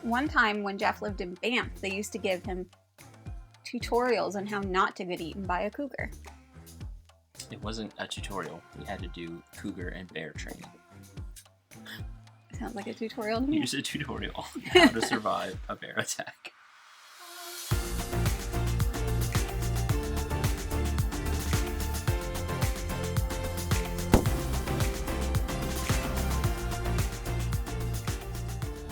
One time when Jeff lived in Banff, they used to give him tutorials on how not to get eaten by a cougar. It wasn't a tutorial. We had to do cougar and bear training. Sounds like a tutorial to me. Here's a tutorial on how to survive a bear attack.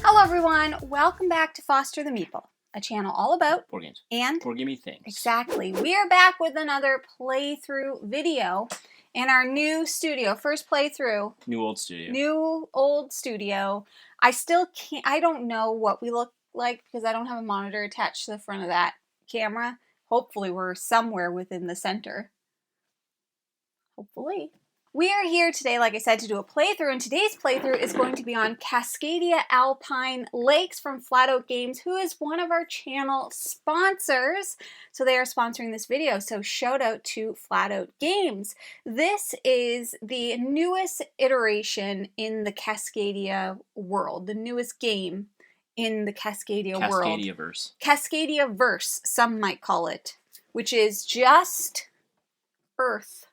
Hello everyone, welcome back to Foster the Meeple, a channel all about Board games. and Board gamey things. Exactly. We are back with another playthrough video in our new studio. First playthrough. New old studio. New old studio. I don't know what we look like because I don't have a monitor attached to the front of that camera. Hopefully we're somewhere within the center. Hopefully. We are here today, like I said, to do a playthrough, and today's playthrough is going to be on Cascadia Alpine Lakes from Flat Out Games, who is one of our channel sponsors. So they are sponsoring this video, so shout out to Flat Out Games. This is the newest iteration in the Cascadia world, the newest game in the Cascadia world. Cascadia-verse. Cascadia-verse, some might call it, which is just Earth.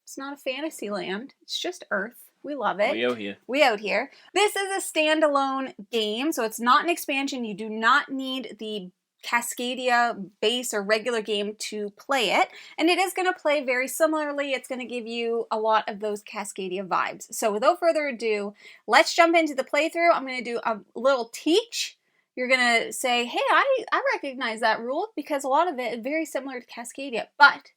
It's not a fantasy land. It's just Earth. We love it. We out here. We out here. This is a standalone game, so it's not an expansion. You do not need the Cascadia base or regular game to play it. And it is going to play very similarly. It's going to give you a lot of those Cascadia vibes. So without further ado, let's jump into the playthrough. I'm going to do a little teach. You're going to say, hey, I recognize that rule because a lot of it is very similar to Cascadia. But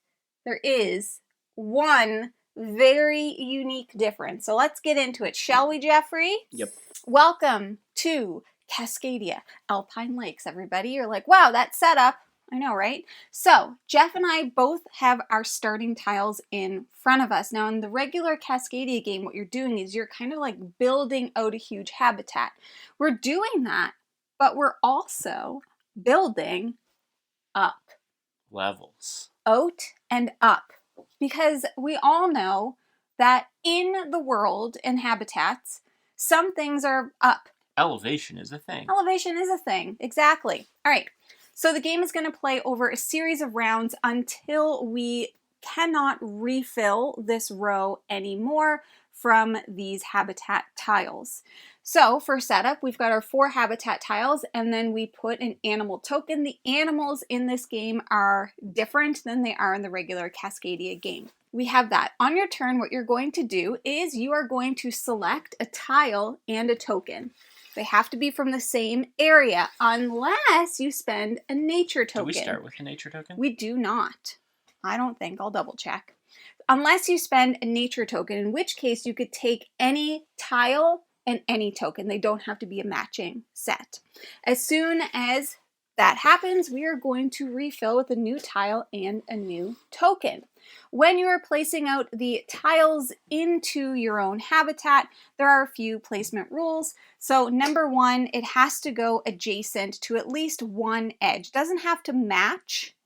there is one very unique difference. So let's get into it. Shall we, Jeffrey? Yep. Welcome to Cascadia Alpine Lakes, everybody. You're like, wow, that setup. I know, right? So Jeff and I both have our starting tiles in front of us. Now in the regular Cascadia game, what you're doing is you're kind of like building out a huge habitat. We're doing that, but we're also building up. Levels. Out and up. Because we all know that in the world and habitats, some things are up. Elevation is a thing. Elevation is a thing, exactly. All right, so the game is going to play over a series of rounds until we cannot refill this row anymore from these habitat tiles. So for setup, we've got our 4 habitat tiles, and then we put an animal token. The animals in this game are different than they are in the regular Cascadia game. We have that. On your turn, what you're going to do is you are going to select a tile and a token. They have to be from the same area, unless you spend a nature token. Do we start with a nature token? We do not. I don't think. I'll double check. Unless you spend a nature token, in which case you could take any tile and any token. They don't have to be a matching set. As soon as that happens, we are going to refill with a new tile and a new token. When you are placing out the tiles into your own habitat, there are a few placement rules. So number 1, it has to go adjacent to at least one edge. It doesn't have to match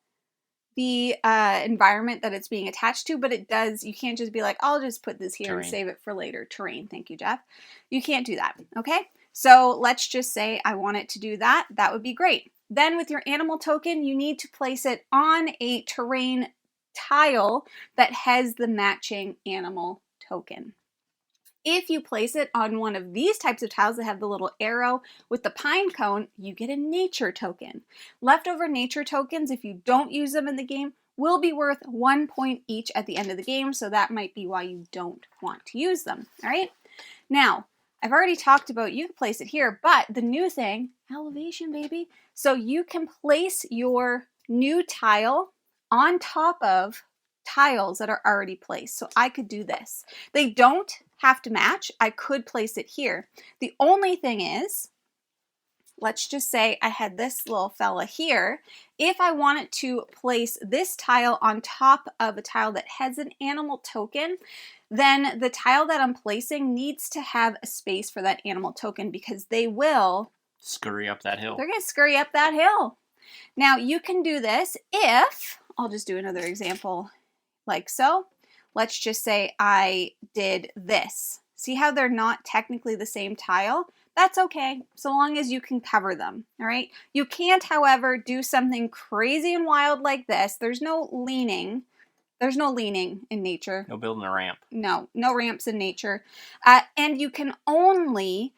the environment that it's being attached to, but it does. You can't just be like, I'll just put this here and save it for later. Terrain. Thank you, Jeff. You can't do that. Okay. So let's just say I want it to do that. That would be great. Then with your animal token, you need to place it on a terrain tile that has the matching animal token. If you place it on one of these types of tiles that have the little arrow with the pine cone, you get a nature token. Leftover nature tokens, if you don't use them in the game, will be worth 1 point each at the end of the game, so that might be why you don't want to use them, all right? Now, I've already talked about you can place it here, but the new thing, elevation, baby. So you can place your new tile on top of tiles that are already placed. So I could do this. They don't have to match. I could place it here. The only thing is, let's just say I had this little fella here. If I wanted to place this tile on top of a tile that has an animal token, then the tile that I'm placing needs to have a space for that animal token because they will scurry up that hill. They're going to scurry up that hill. Now you can do this if, I'll just do another example like so. Let's just say I did this. See how they're not technically the same tile, That's okay, so long as you can cover them, all right? You can't, however, do something crazy and wild like this. There's no leaning. There's no leaning in nature. No building a ramp. No ramps in nature. And you can only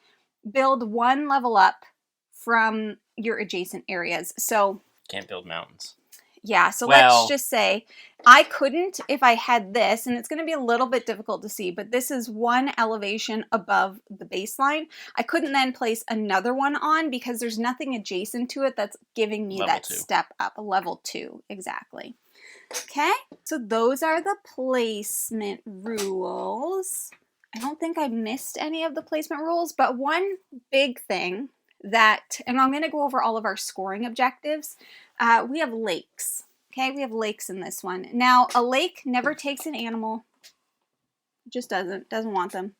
build one level up from your adjacent areas. So can't build mountains. Yeah, so well, let's just say I couldn't if I had this, and it's going to be a little bit difficult to see, but this is one elevation above the baseline. I couldn't then place another one on because there's nothing adjacent to it that's giving me that step up, a level 2, exactly. Okay, so those are the placement rules. I don't think I missed any of the placement rules, but one big thing that, and I'm going to go over all of our scoring objectives. We have lakes. Okay, we have lakes in this one. Now, a lake never takes an animal. Just doesn't want them.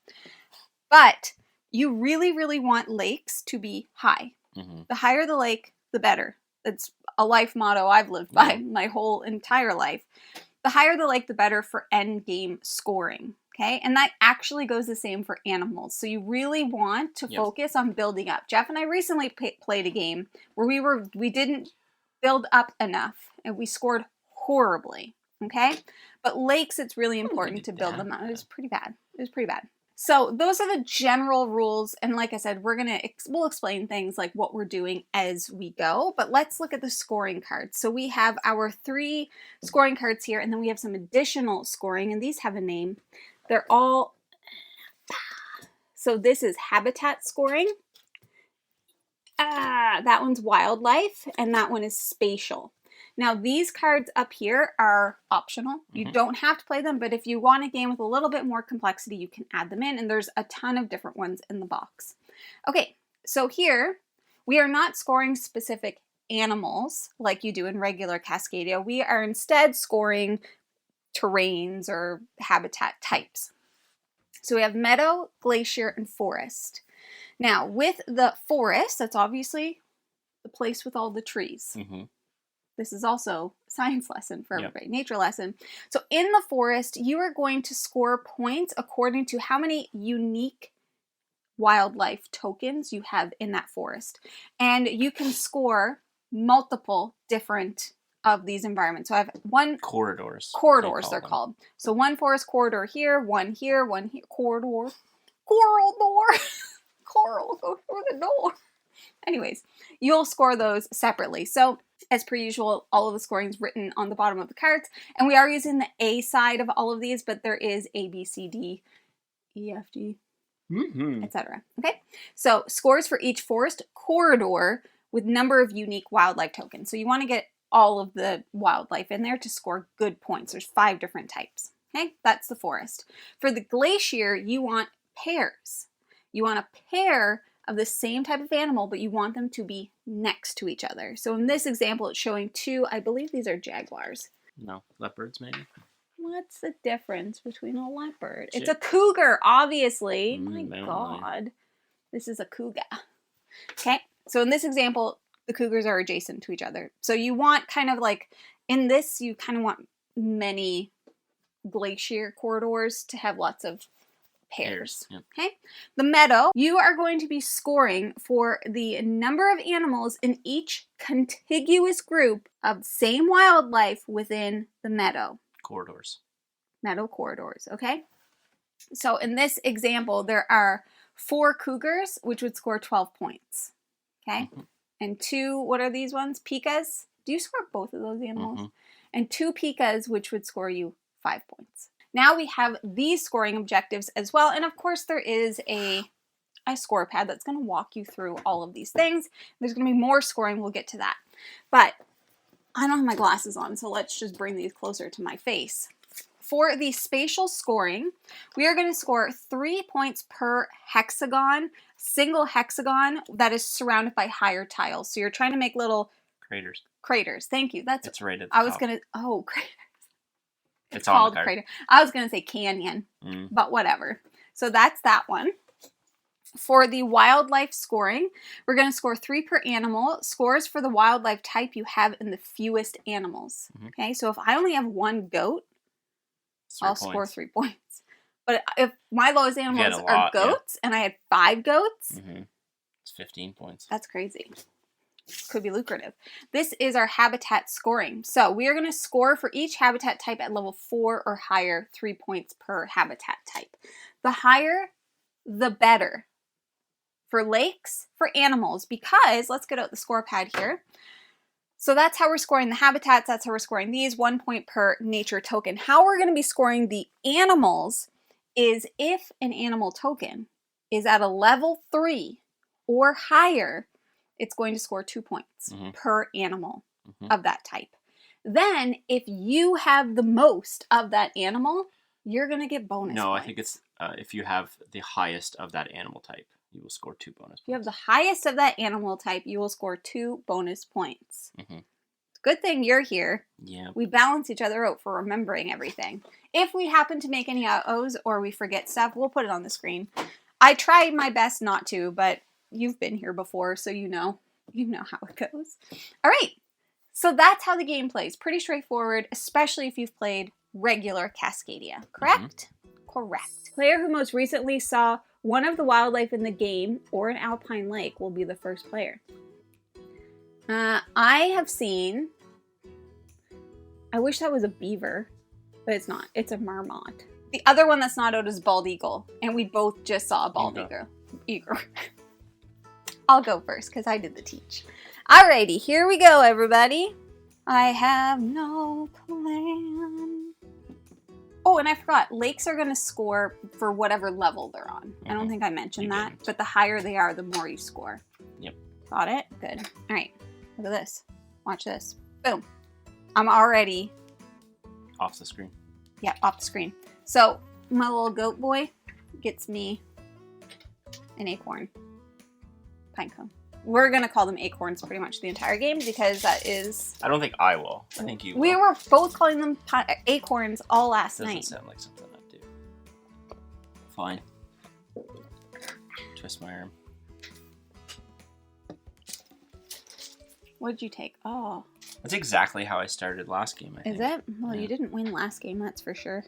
But you really, really want lakes to be high. Mm-hmm. The higher the lake, the better. That's a life motto I've lived by my whole entire life. The higher the lake, the better for end game scoring. Okay, and that actually goes the same for animals. So you really want to focus on building up. Jeff and I recently played a game where we didn't build up enough and we scored horribly. Okay, but lakes, it's really important to build them up. It was pretty bad. So those are the general rules, and like I said, we'll explain things like what we're doing as we go, but let's look at the scoring cards. So we have our 3 scoring cards here, and then we have some additional scoring, and these have a name. They're all, so this is habitat scoring, that one's wildlife, and that one is spatial. Now, these cards up here are optional. You don't have to play them, but if you want a game with a little bit more complexity, you can add them in, and there's a ton of different ones in the box. Okay, so here, we are not scoring specific animals like you do in regular Cascadia. We are instead scoring terrains or habitat types. So we have meadow, glacier, and forest. Now, with the forest, that's obviously the place with all the trees. Mm-hmm. This is also a science lesson for everybody, nature lesson. So in the forest, you are going to score points according to how many unique wildlife tokens you have in that forest. And you can score multiple different of these environments. So I have one... Corridors. They're called. So one forest corridor here, one here, corridor. Coral go through the door. Anyways, you'll score those separately. So as per usual, all of the scoring is written on the bottom of the cards, and we are using the A side of all of these, but there is A, B, C, D, E, F, G, etc. Okay, so scores for each forest corridor with number of unique wildlife tokens. So you want to get all of the wildlife in there to score good points. There's 5 different types. Okay, that's the forest. For the glacier, you want pairs. You want a pair of the same type of animal, but you want them to be next to each other. So in this example, it's showing 2, I believe these are jaguars. No, leopards maybe? What's the difference between a leopard? It's a cougar, obviously. My God. This is a cougar. Okay, so in this example, the cougars are adjacent to each other. So you want kind of like, in this, you kind of want many glacier corridors to have lots of pairs. Yep. Okay, the meadow, you are going to be scoring for the number of animals in each contiguous group of same wildlife within the meadow. Meadow corridors, okay? So in this example, there are 4 cougars, which would score 12 points, okay? And 2, what are these ones? Pikas? Do you score both of those animals? And 2 pikas, which would score you 5 points. Now we have these scoring objectives as well, and of course there is a score pad that's going to walk you through all of these things. There's going to be more scoring, we'll get to that. But I don't have my glasses on, so let's just bring these closer to my face. For the spatial scoring, we are going to score 3 points per hexagon, single hexagon that is surrounded by higher tiles. So you're trying to make little craters. Thank you. It's right at the top. Craters. It's called crater. I was going to say canyon, but whatever. So that's that one. For the wildlife scoring, we're going to score 3 per animal. Scores for the wildlife type you have in the fewest animals. Okay, so if I only have 1 goat, I'll score 3 points. But if my lowest animals are goats, and I had 5 goats, 15 points. That's crazy. Could be lucrative. This is our habitat scoring. So we are going to score for each habitat type at level 4 or higher, 3 points per habitat type. The higher, the better. For lakes, for animals, because let's get out the score pad here. So that's how we're scoring the habitats. That's how we're scoring these. 1 point per nature token. How we're going to be scoring the animals is if an animal token is at a level 3 or higher, it's going to score 2 points per animal of that type. Then, if you have the most of that animal, you're going to get bonus points. No, I think it's if you have the highest of that animal type, you will score 2 bonus points. If you have the highest of that animal type, you will score 2 bonus points. Good thing you're here. Yeah. We balance each other out for remembering everything. If we happen to make any O's or we forget stuff, we'll put it on the screen. I try my best not to, but you've been here before, so you know how it goes. All right, so that's how the game plays. Pretty straightforward, especially if you've played regular Cascadia, correct? Correct. Player who most recently saw one of the wildlife in the game or an Alpine lake will be the first player. I have seen, I wish that was a beaver, but it's not. It's a marmot. The other one that's not out is bald eagle, and we both just saw a bald eagle. I'll go first because I did the teach. Alrighty, here we go, everybody. I have no plan. Oh, and I forgot. Lakes are going to score for whatever level they're on. I don't think I mentioned that, but the higher they are, the more you score. Yep. Got it? Good. All right. Look at this. Watch this. Boom. I'm already... off the screen. Yeah, off the screen. So, my little goat boy gets me an acorn. Pine cone. We're going to call them acorns pretty much the entire game because that is... I don't think I will. I think you will. We were both calling them acorns all last night. Doesn't sound like something I'd do. Fine. Twist my arm. What did you take? Oh. That's exactly how I started last game, I think. Is it? Well, you didn't win last game, that's for sure.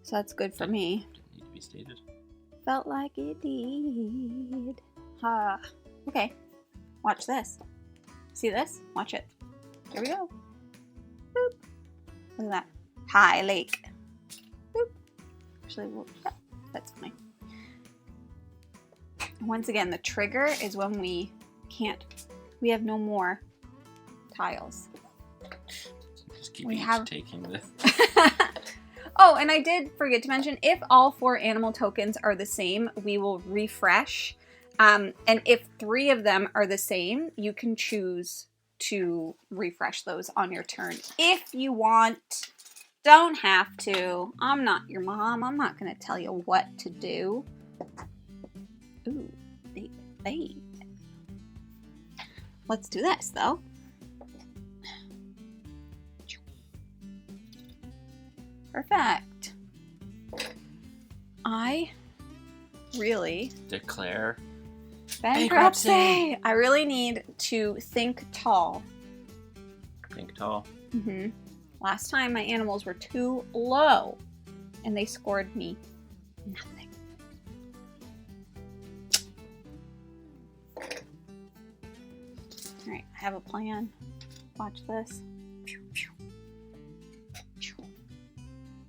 So that's good for me. Didn't need to be stated. Felt like it did. Okay. Watch this. See this? Watch it. Here we go. Boop. Look at that. High lake. Boop. Actually, yeah, that's fine. Once again, the trigger is when we have no more tiles. Just keep taking this. Oh, and I did forget to mention, if all 4 animal tokens are the same, we will refresh. And if 3 of them are the same, you can choose to refresh those on your turn. If you want, don't have to. I'm not your mom. I'm not going to tell you what to do. Ooh, babe. Let's do this, though. Perfect. I really declare bankruptcy. I really need to think tall. Think tall. Last time my animals were too low and they scored me nothing. All right, I have a plan. Watch this.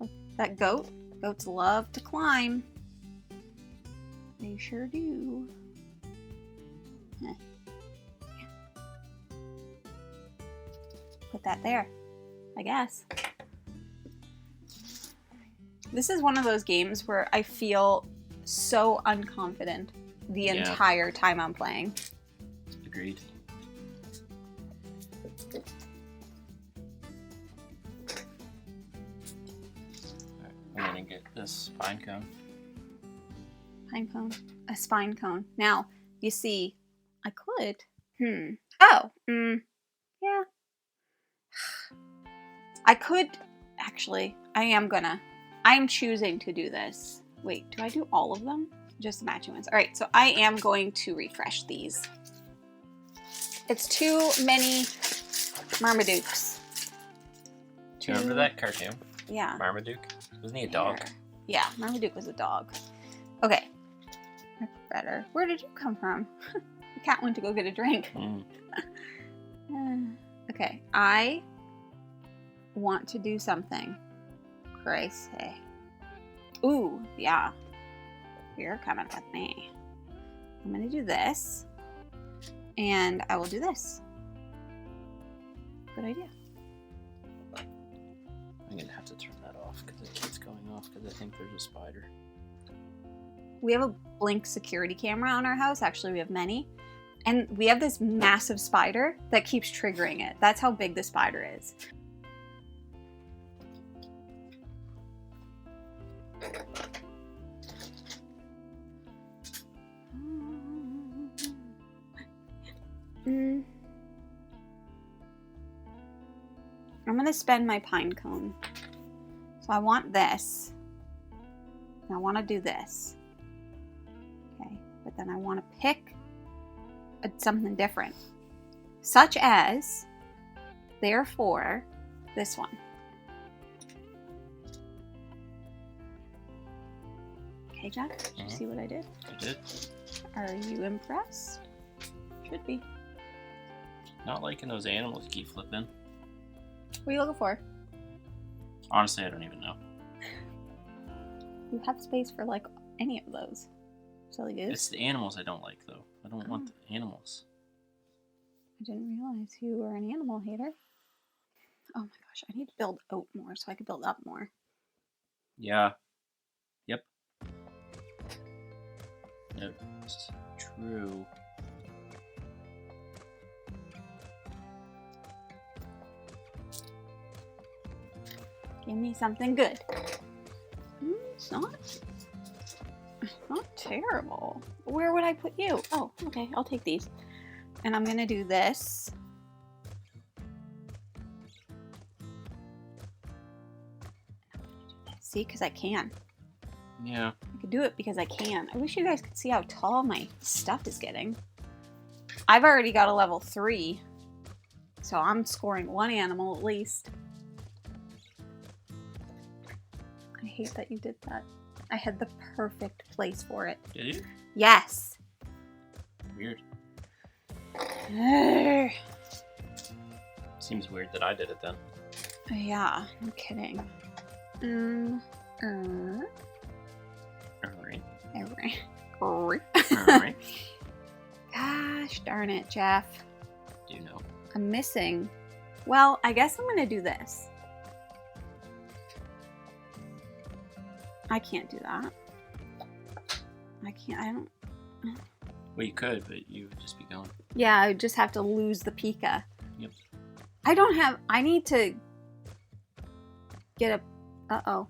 Look, that goat. Goats love to climb. They sure do. Put that there, I guess. This is one of those games where I feel so unconfident the entire time I'm playing. Agreed. I'm gonna get this pine cone. Pine cone. A spine cone. Now, you see, I could. Oh. Yeah. I could, actually, I'm choosing to do this. Wait, do I do all of them? Just the matching ones. All right, so I am going to refresh these. It's too many Marmadukes. Do you remember that cartoon? Yeah. Marmaduke? Wasn't he a dog? Yeah, Marmaduke was a dog. Okay. That's better. Where did you come from? The cat went to go get a drink. Okay, I want to do something crazy. Ooh, yeah. You're coming with me. I'm going to do this. And I will do this. Good idea. I'm going to have to turn that off because it keeps going off because I think there's a spider. We have a Blink security camera on our house. Actually, we have many. And we have this massive spider that keeps triggering it. That's how big the spider is. I'm going to spend my pine cone. So I want this. And I want to do this. Okay, but then I want to pick something different. Such as, therefore, this one. Okay, Jack, did you see what I did? I did. Are you impressed? Should be. Not liking those animals you keep flipping. What are you looking for? Honestly, I don't even know. You have space for like any of those. Silly goose. It's the animals I don't like, though. I don't want the animals. I didn't realize you were an animal hater. Oh my gosh, I need to build out more so I can build up more. Yeah. Yep. It's true. Give me something good. It's not terrible. Where would I put you? Oh, okay, I'll take these. And I'm gonna do this. See, because I can. Yeah. I could do it because I can. I wish you guys could see how tall my stuff is getting. I've already got a level 3. So I'm scoring one animal at least. I hate that you did that. I had the perfect place for it. Did you? Yes. Weird. Urgh. Seems weird that I did it then. Yeah, no kidding. Alright. Gosh darn it, Jeff. Do you know? I'm missing. Well, I guess I'm gonna do this. I can't do that. I don't. Well, you could, but you would just be going. Yeah, I would just have to lose the Pika. Yep. I need to get a... Uh-oh.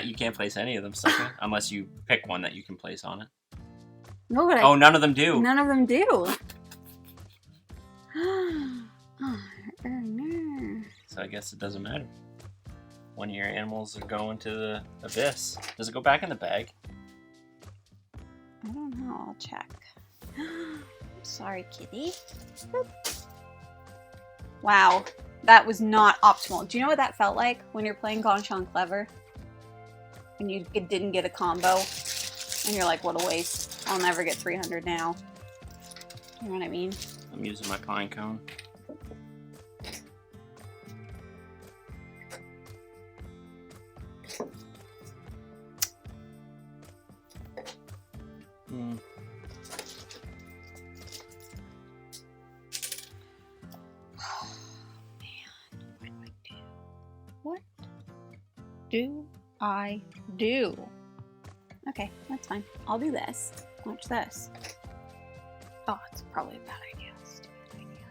You can't place any of them, sucker. Unless you pick one that you can place on it. No, but Oh, none of them do. None of them do. Oh, no. So I guess it doesn't matter. One of your animals are going to the abyss. Does it go back in the bag? I don't know. I'll check. Sorry, kitty. Boop. Wow. That was not optimal. Do you know what that felt like when you're playing Gauntlet on Clever? And you didn't get a combo? And you're like, what a waste. I'll never get 300 now. You know what I mean? I'm using my pine cone. What do I do? Okay, that's fine. I'll do this. Watch this. Oh, it's probably a bad idea. Stupid idea.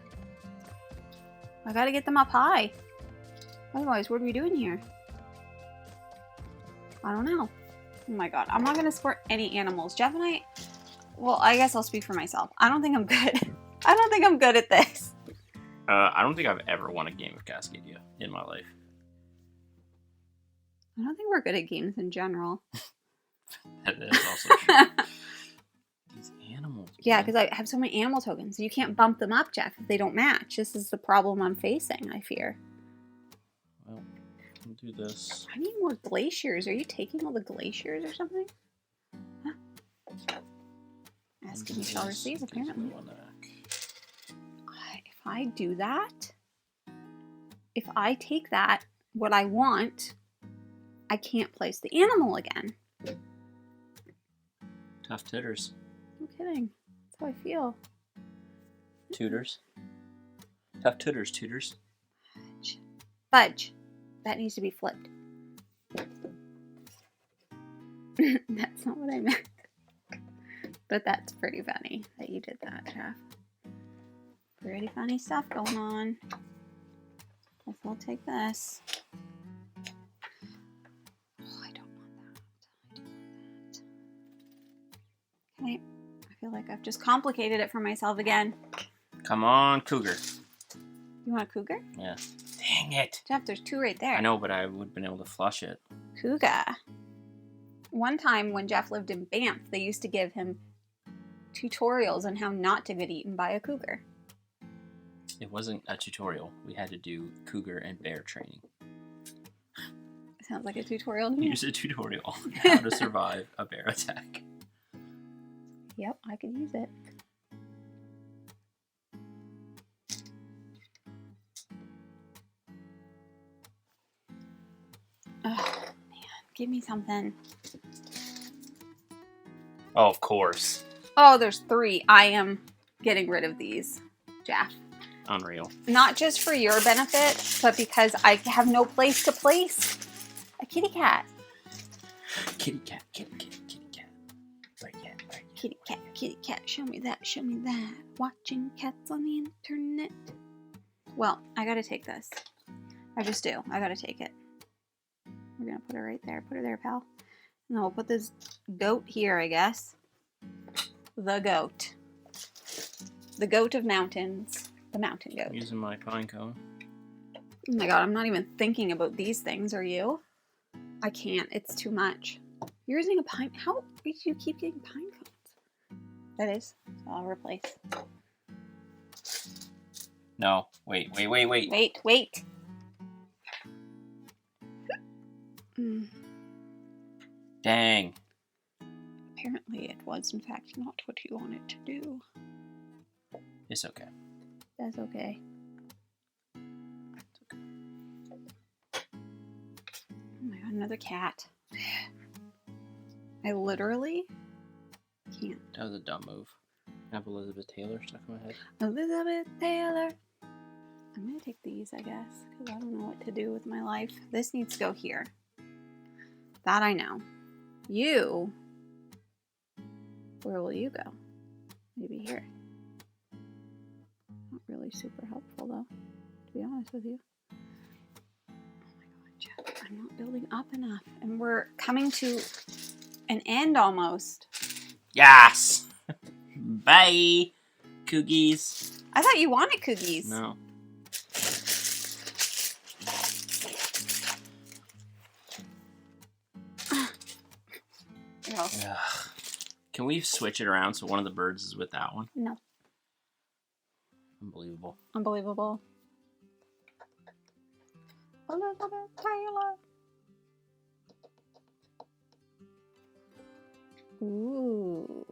I gotta get them up high. Otherwise, what are we doing here? I don't know. Oh my god. I'm not gonna score any animals. Jeff and I... Well, I guess I'll speak for myself. I don't think I'm good. I don't think I'm good at this. I don't think I've ever won a game of Cascadia in my life. I don't think we're good at games in general. That is also true. These animals. Yeah, because I have so many animal tokens. You can't bump them up, Jeff, if they don't match. This is the problem I'm facing, I fear. Well, I'll do this. I need more glaciers. Are you taking all the glaciers or something? Huh? Asking you shall receive, apparently. If I do that, if I take that, what I want, I can't place the animal again. Tough titters. No kidding. That's how I feel. Tutors. Tough tutors, tutors. Fudge. That needs to be flipped. That's not what I meant. But that's pretty funny that you did that, Jeff. Pretty funny stuff going on. Guess I'll take this. Oh, I don't want that. I don't want that. Okay. I feel like I've just complicated it for myself again. Come on, cougar. You want a cougar? Yeah. Dang it. Jeff, there's two right there. I know, but I would have been able to flush it. Cougar. One time when Jeff lived in Banff, they used to give him tutorials on how not to get eaten by a cougar. It wasn't a tutorial. We had to do cougar and bear training. Sounds like a tutorial to me. Here's a tutorial on how to survive a bear attack. Yep, I could use it. Oh, man. Give me something. Oh, of course. Oh, there's 3. I am getting rid of these, Jeff. Unreal. Not just for your benefit, but because I have no place to place a kitty cat. Kitty cat, kitty cat, kitty cat. Right, yeah, right. Kitty cat, kitty cat, show me that, show me that. Watching cats on the internet. Well, I gotta take this. I just do. I gotta take it. We're gonna put it right there. Put it there, pal. And then we'll put this goat here, I guess. The goat. The goat of mountains. The mountain goat. Using my pine cone. Oh my god, I'm not even thinking about these things, are you? I can't. It's too much. You're using a pine... How do you keep getting pine cones? That is. So I'll replace. No. Wait. Wait. Dang. Apparently it was, in fact, not what you wanted to do. It's okay. That's okay. Oh my god, another cat. I literally can't. That was a dumb move. I have Elizabeth Taylor stuck in my head. Elizabeth Taylor. I'm gonna take these, I guess, because I don't know what to do with my life. This needs to go here. That I know. You. Where will you go? Maybe here. Not really super helpful, though, to be honest with you. Oh my god, Jeff, I'm not building up enough. And we're coming to an end almost. Yes! Bye, cookies. I thought you wanted cookies. No. Ugh. Can we switch it around so one of the birds is with that one? No. Unbelievable. Unbelievable. Elizabeth Taylor. Ooh.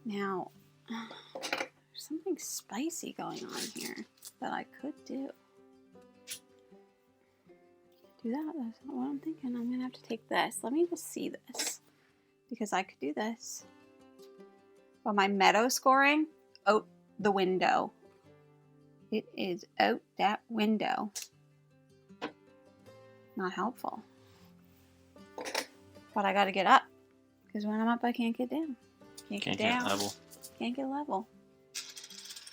Now, there's something spicy going on here that I could do. Do that? That's not what I'm thinking. I'm gonna have to take this. Let me just see this. Because I could do this. But my meadow scoring, out the window. It is out that window. Not helpful. But I gotta get up. Because when I'm up, I can't get down. Can't get down. Get level. Can't get level.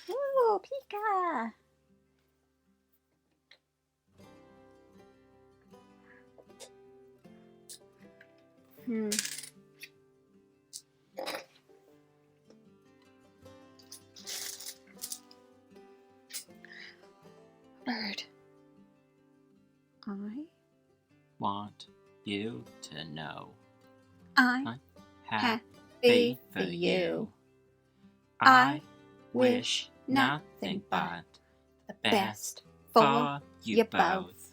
Ooh, Pika! Bird. I Want you to know I'm happy happy for for you. you. I wish nothing but the best for you both.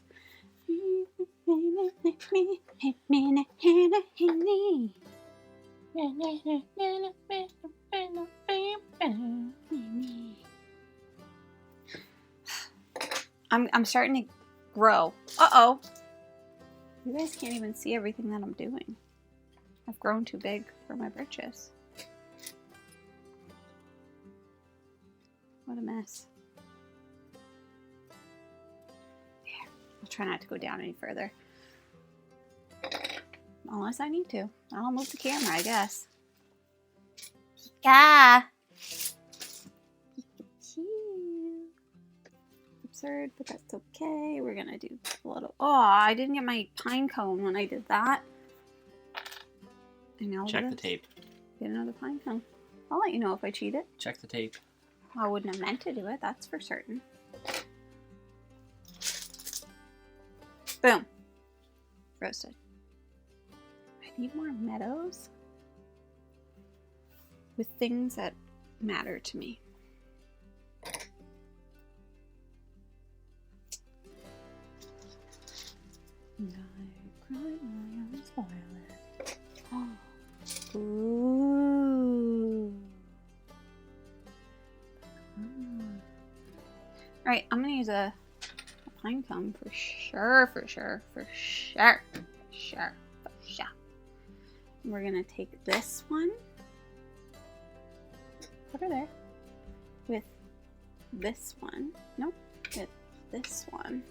I'm starting to grow. Uh-oh. You guys can't even see everything that I'm doing. I've grown too big for my britches. What a mess. There. I'll try not to go down any further. Unless I need to. I'll move the camera, I guess. Yeah. Absurd, but that's okay. We're gonna do a little. Oh, I didn't get my pine cone when I did that. And now check the tape. Get another pine cone. I'll let you know if I cheat it. Check the tape. I wouldn't have meant to do it, that's for certain. Boom. Roasted. I need more meadows with things that matter to me. Ooh. Alright, I'm gonna use a pine cone for sure. We're gonna take this one, put her there, with this one, nope, with this one,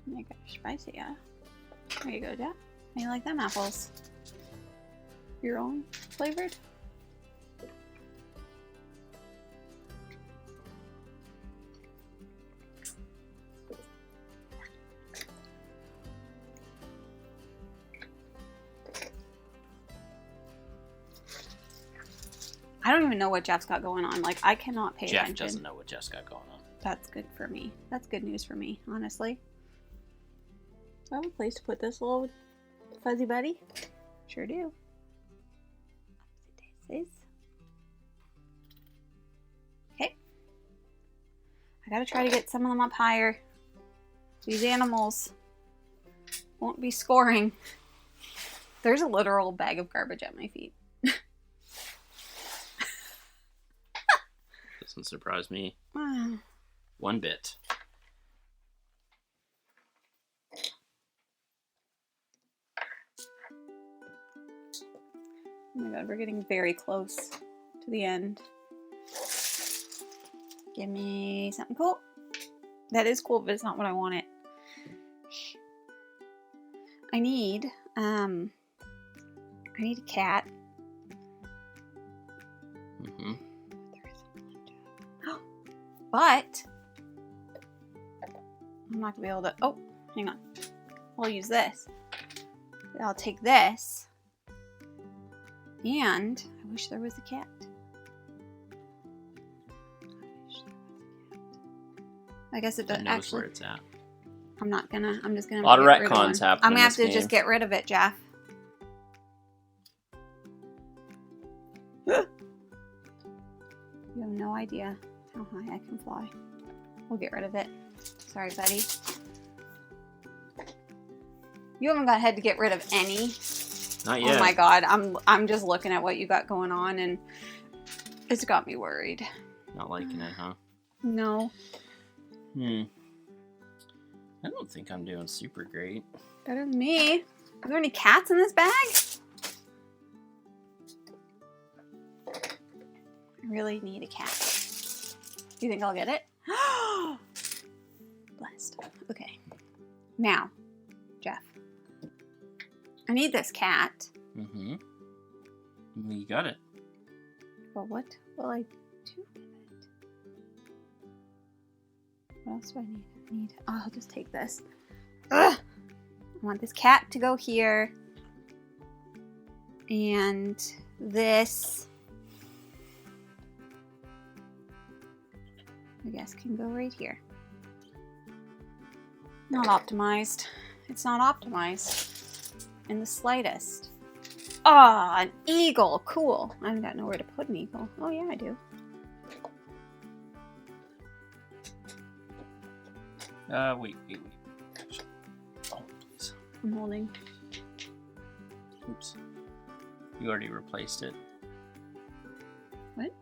to make it spicier. There you go, Jack. How you like them apples? Your own flavored? I don't even know what Jeff's got going on. Like, I cannot pay attention. Jeff doesn't know what Jeff's got going on. That's good for me. That's good news for me, honestly. Do I have a place to put this little fuzzy buddy? Sure do. Okay. I gotta try to get some of them up higher. These animals won't be scoring. There's a literal bag of garbage at my feet. Doesn't surprise me one bit. Oh my god, we're getting very close to the end. Give me something cool. That is cool, but it's not what I wanted. I need a cat. Mm-hmm. But I'm not gonna be able to. Oh, hang on. I'll use this. I'll take this. And I wish there was a cat. I guess it doesn't actually. Where it's at. I'm not gonna. I'm just gonna. A lot of retcons happen. I'm gonna have to just get rid of it, Jeff. You have no idea how high I can fly. We'll get rid of it. Sorry, buddy. You haven't got head to get rid of any. Not yet. Oh my god, I'm just looking at what you got going on and it's got me worried. Not liking it, huh? No. I don't think I'm doing super great. Better than me. Are there any cats in this bag? I really need a cat. Do you think I'll get it? Blessed. Okay. Now, Jeff. I need this cat. Mm-hmm. Well, you got it. Well, what will I do with it? What else do I need? Oh, I'll just take this. Ugh! I want this cat to go here. And this, I guess, can go right here. Not optimized. It's not optimized in the slightest. Ah, an eagle. Cool. I haven't got nowhere to put an eagle. Oh, yeah, I do. Wait. Oh, please. I'm holding. Oops. You already replaced it. What?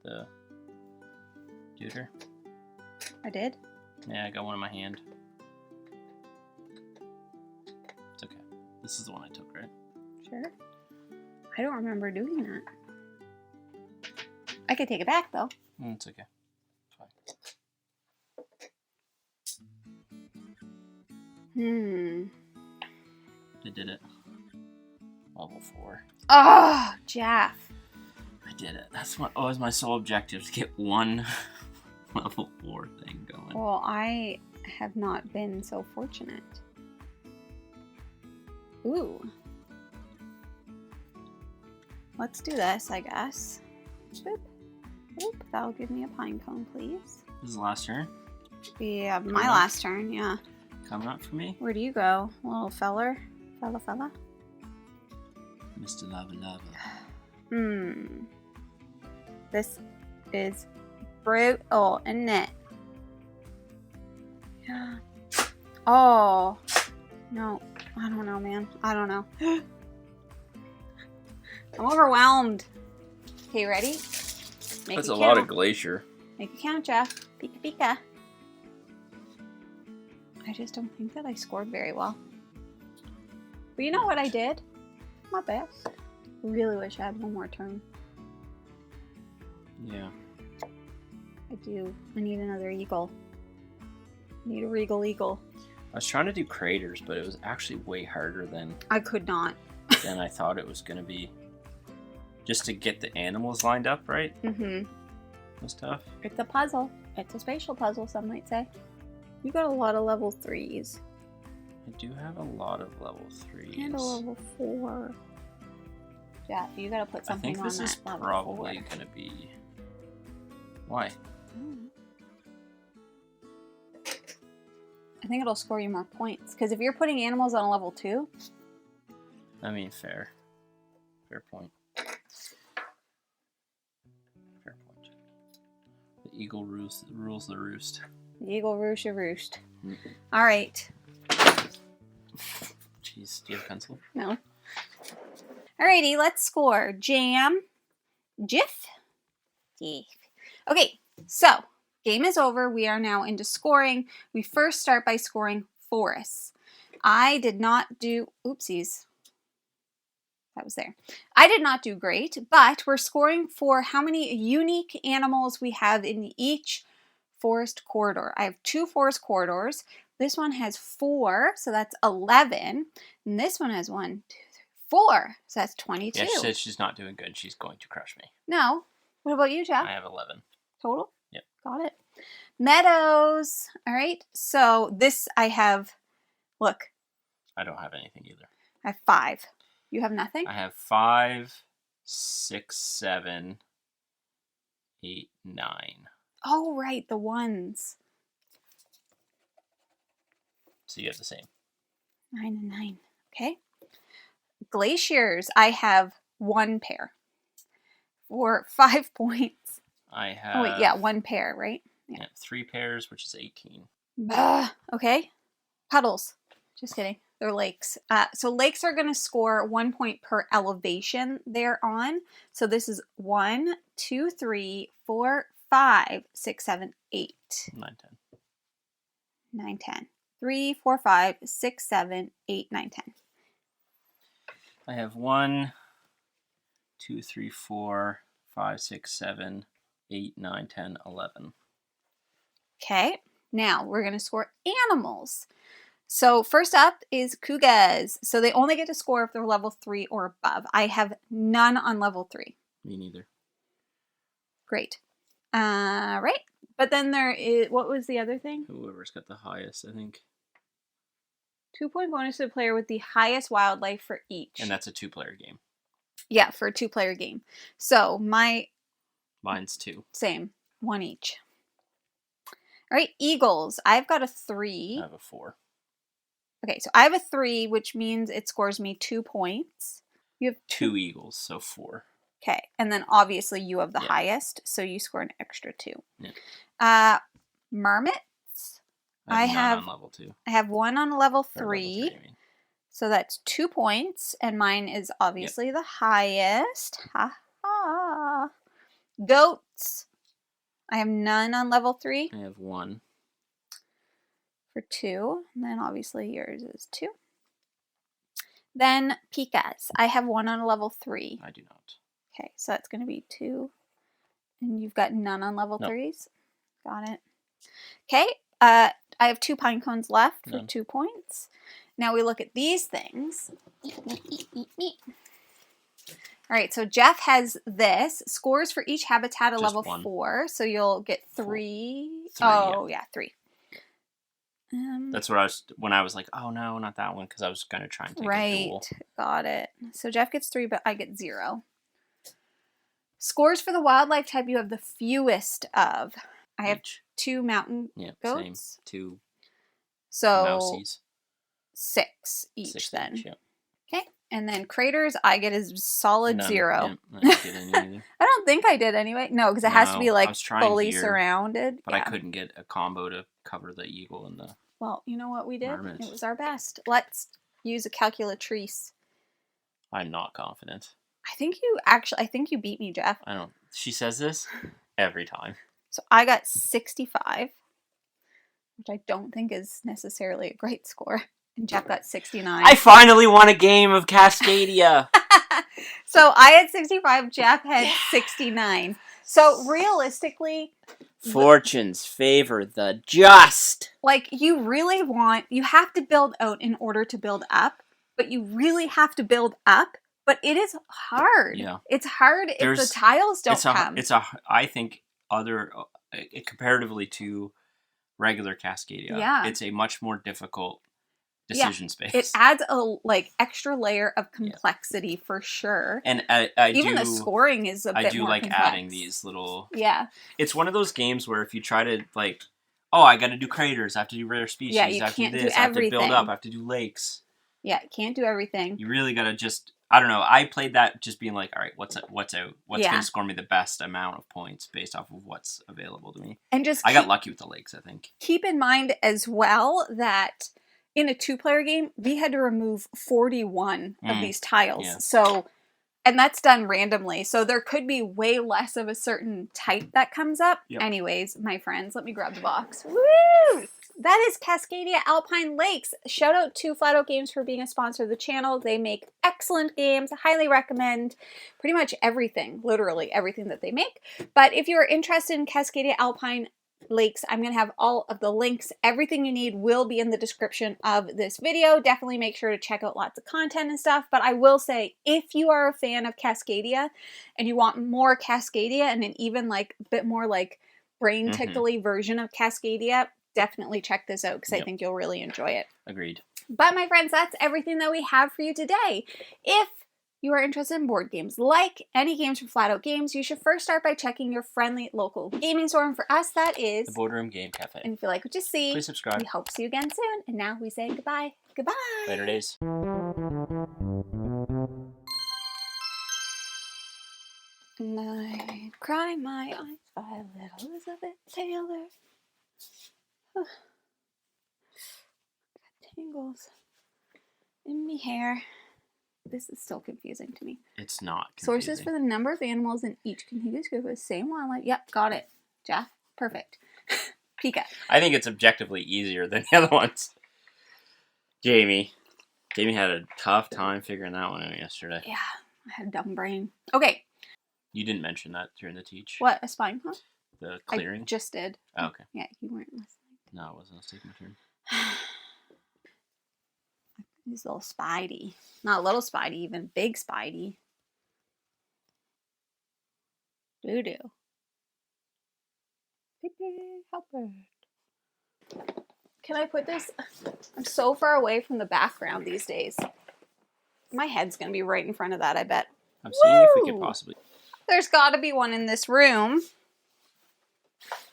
The deuter. I did? Yeah, I got one in my hand. It's okay. This is the one I took, right? Sure. I don't remember doing that. I could take it back, though. It's okay. It's fine. I did it. Level 4. Oh, Jeff. I did it. That's what was my sole objective, to get one level 4 thing going. Well, I have not been so fortunate. Ooh. Let's do this, I guess. Boop. Boop. That'll give me a pine cone, please. This is the last turn. Yeah, my last turn, yeah. Coming up for me. Where do you go, little feller? Fella? Mr. Lava Lava. This is brutal, isn't it? Yeah. Oh. No. I don't know, man. I don't know. I'm overwhelmed. Okay, ready? Make That's it a lot of count. glacier. Make it count, Jeff. Pika pika. I just don't think that I scored very well. But you know what I did? My best. Really wish I had one more turn. Yeah. I do. I need another eagle. I need a regal eagle. I was trying to do craters, but it was actually way harder than I could not. I thought it was going to be. Just to get the animals lined up, right? Mm-hmm. And stuff. It's a puzzle. It's a spatial puzzle, some might say. You got a lot of level 3s. I do have a lot of level 3s. And a level 4. Jeff, you gotta put something on that level 4. I think this is probably going to be... Why? I think it'll score you more points. Because if you're putting animals on a level 2... I mean, fair. Fair point. Fair point. The eagle rules the roost. The eagle roost your roost. Mm-hmm. Alright. Jeez, do you have a pencil? No. Alrighty, let's score. Jam. Jiff. Jiff. Okay, so game is over. We are now into scoring. We first start by scoring forests. I did not do... Oopsies. That was there. I did not do great, but we're scoring for how many unique animals we have in each forest corridor. I have 2 forest corridors. This one has 4, so that's 11. And this one has 1, 2, 3, 4, so that's 22. Yeah, she said she's not doing good. She's going to crush me. No. What about you, Jeff? I have 11. Total? Yep. Got it. Meadows. All right. So this I have, look. I don't have anything either. I have 5. You have nothing? I have 5, 6, 7, 8, 9. Oh, right. The ones. So you have the same. 9 and 9. Okay. Glaciers. I have 1 pair. For 5 points. I have... Oh, wait. Yeah. 1 pair, right? Yeah. 3 pairs, which is 18. Okay. Puddles. Just kidding. They're lakes. So lakes are going to score 1 point per elevation they're on. So this is 1, 2, 3, 4, 5, 6, 7, 8. 9, 10. 9, 10. 3, 4, 5, 6, 7, 8, 9, 10. I have 1, 2, 3, 4, 5, 6, 7, 8, 9, 10, 11. Okay. Now we're going to score animals. So first up is Cougas. So they only get to score if they're level 3 or above. I have none on level 3. Me neither. Great. Right. But then there is, what was the other thing? Whoever's got the highest, I think. 2-point bonus to the player with the highest wildlife for each. And that's a 2-player game. Yeah, for a 2-player game. So Mine's 2. Same. 1 each. All right, eagles. I've got a 3. I have a 4. Okay, so I have a 3, which means it scores me 2 points. You have 2 eagles, so 4. Okay, and then obviously you have the highest, so you score an extra 2. Yeah. Marmots. I have none on level 2. I have 1 on level 3. Level 3 I mean. So that's 2 points, and mine is obviously the highest. Ha ha. Goats. I have none on level 3. I have 1. For 2. And then obviously yours is 2. Then pikas. I have 1 on level 3. I do not. Okay, so that's going to be 2. And you've got none on level 3s? Got it. Okay, I have 2 pine cones left for 2 points. Now we look at these things. All right, so Jeff has this. Scores for each habitat at level 4. So you'll get 3. Oh, yeah, 3. That's what I was, when I was like, oh no, not that one, because I was going to try and take a duel. Got it. So Jeff gets 3, but I get 0. Scores for the wildlife type you have the fewest of. I have 2 mountain goats. Same. 2 mousies. 6 each then. Each, okay. And then craters, I get a solid 0. I didn't get any either. I don't think I did anyway. No, because it has to be like fully surrounded. But I couldn't get a combo to cover the eagle and the... Well, you know what we did? Marmots. It was our best. Let's use a calculatrice. I'm not confident. I think you beat me, Jeff. I don't... She says this every time. So I got 65, which I don't think is necessarily a great score. And Jeff got 69. I finally won a game of Cascadia! So I had 65, Jeff had 69. So realistically... Fortunes favor the just. Like, you have to build out in order to build up, but you really have to build up, but it is hard. Yeah. It's hard if the tiles don't come. I think, comparatively to regular Cascadia, it's a much more difficult decision space. It adds a extra layer of complexity for sure. And even the scoring is a bit more complex. I do like adding these little... Yeah. It's one of those games where if you try to I got to do craters, I have to do rare species, I have to do this, I have to build up, I have to do lakes. Yeah, you can't do everything. You really got to just... I don't know. I played that just being like, all right, what's out? What's going to score me the best amount of points based off of what's available to me? And I got lucky with the lakes, I think. Keep in mind as well that in a 2-player game, we had to remove 41 of these tiles. Yeah. So, and that's done randomly. So there could be way less of a certain type that comes up. Yep. Anyways, my friends, let me grab the box. Woo! That is Cascadia Alpine Lakes. Shout out to Flat Out Games for being a sponsor of the channel. They make excellent games. I highly recommend pretty much everything, literally everything that they make. But if you're interested in Cascadia Alpine Lakes, I'm going to have all of the links. Everything you need will be in the description of this video. Definitely make sure to check out lots of content and stuff. But I will say, if you are a fan of Cascadia and you want more Cascadia and an even bit more brain tickly version of Cascadia, definitely check this out because I think you'll really enjoy it. Agreed. But my friends, that's everything that we have for you today. If you are interested in board games, like any games from Flat Out Games, you should first start by checking your friendly local gaming store. And for us, that is the Boardroom Game Cafe. And if you like what you see, please subscribe. We hope to see you again soon. And now we say goodbye. Goodbye. Later days. And I cry my eyes by little Elizabeth Taylor. Got tangles in me hair. This is still confusing to me. It's not confusing. Sources for the number of animals in each contiguous group of the same wildlife. Yep, got it. Jeff, perfect. Pika. I think it's objectively easier than the other ones. Jamie had a tough time figuring that one out yesterday. Yeah, I had a dumb brain. Okay. You didn't mention that during the teach. What, a spine, huh? The clearing? I just did. Oh, okay. Yeah, you weren't listening. No, I wasn't. I was taking my turn. He's a little Spidey. Not a little Spidey, even big Spidey. Doo-doo. Pee-pee, helper. Can I put this? I'm so far away from the background these days. My head's going to be right in front of that, I bet. I'm seeing if we could possibly... There's got to be one in this room.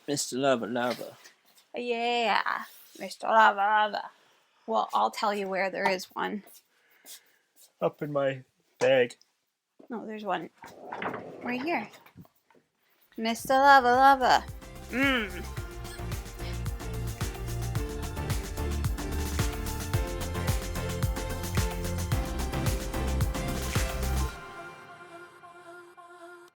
Mr. Lover. Yeah, Mr. Lover. Well, I'll tell you where there is one. Up in my bag. No, there's one right here. Mr. Lover. Mmm.